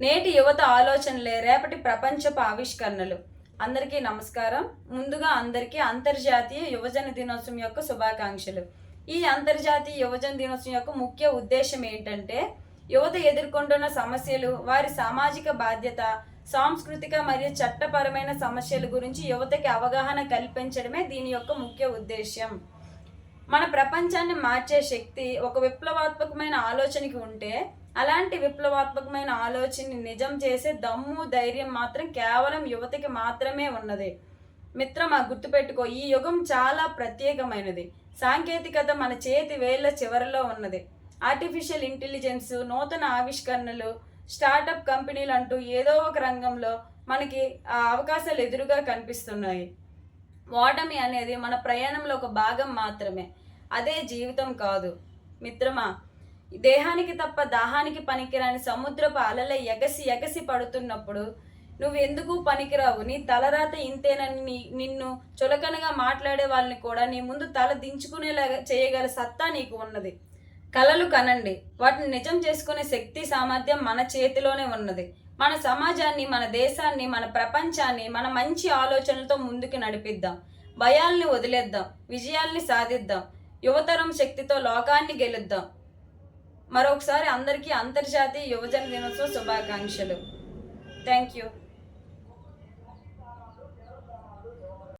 నేటి యువత ఆలోచనలే రేపటి ప్రపంచపు ఆవిష్కరణలు. అందరికీ నమస్కారం. ముందుగా అందరికీ అంతర్జాతీయ యువజన దినోత్సవం యొక్క శుభాకాంక్షలు. ఈ అంతర్జాతీయ యువజన దినోత్సవం యొక్క ముఖ్య ఉద్దేశం ఏంటంటే, యువత ఎదుర్కొంటున్న సమస్యలు, వారి సామాజిక బాధ్యత, సాంస్కృతిక మరియు చట్టపరమైన సమస్యల గురించి యువతకి అవగాహన కల్పించడమే దీని యొక్క ముఖ్య ఉద్దేశ్యం. మన ప్రపంచాన్ని మార్చే శక్తి ఒక విప్లవాత్మకమైన ఆలోచనకి ఉంటే, అలాంటి విప్లవాత్మకమైన ఆలోచనని నిజం చేసే దమ్ము, ధైర్యం మాత్రం కేవలం యువతకి మాత్రమే ఉన్నది. మిత్రమా, గుర్తుపెట్టుకో, ఈ యుగం చాలా ప్రత్యేకమైనది. సాంకేతికత మన చేతి వేళ్ల చివరలో ఉన్నది. ఆర్టిఫిషియల్ ఇంటెలిజెన్స్, నూతన ఆవిష్కరణలు, స్టార్టప్ కంపెనీలు అంటూ ఏదో ఒక రంగంలో మనకి అవకాశాలు ఎదురుగా కనిపిస్తున్నాయి. ఓటమి అనేది మన ప్రయాణంలో ఒక భాగం మాత్రమే, అదే జీవితం కాదు. మిత్రమా, దేహానికి తప్ప దాహానికి పనికిరాని సముద్రపు అలల ఎగసి ఎగసి పడుతున్నప్పుడు నువ్వు ఎందుకు పనికిరావు, నీ తలరాత ఇంతేనని నిన్ను చులకనగా మాట్లాడే వాళ్ళని కూడా నీ ముందు తల దించుకునేలాగా చేయగల సత్తా నీకు ఉన్నది. కలలు కనండి, వాటిని నిజం చేసుకునే శక్తి, సామర్థ్యం మన చేతిలోనే ఉన్నది. మన సమాజాన్ని, మన దేశాన్ని, మన ప్రపంచాన్ని మన మంచి ఆలోచనలతో ముందుకు నడిపిద్దాం. భయాల్ని వదిలేద్దాం, విజయాల్ని సాధిద్దాం. యువతరం శక్తితో లోకాన్ని గెలుద్దాం. మరొకసారి అందరికీ అంతర్జాతీయ యువజన దినోత్సవ శుభాకాంక్షలు. Thank you.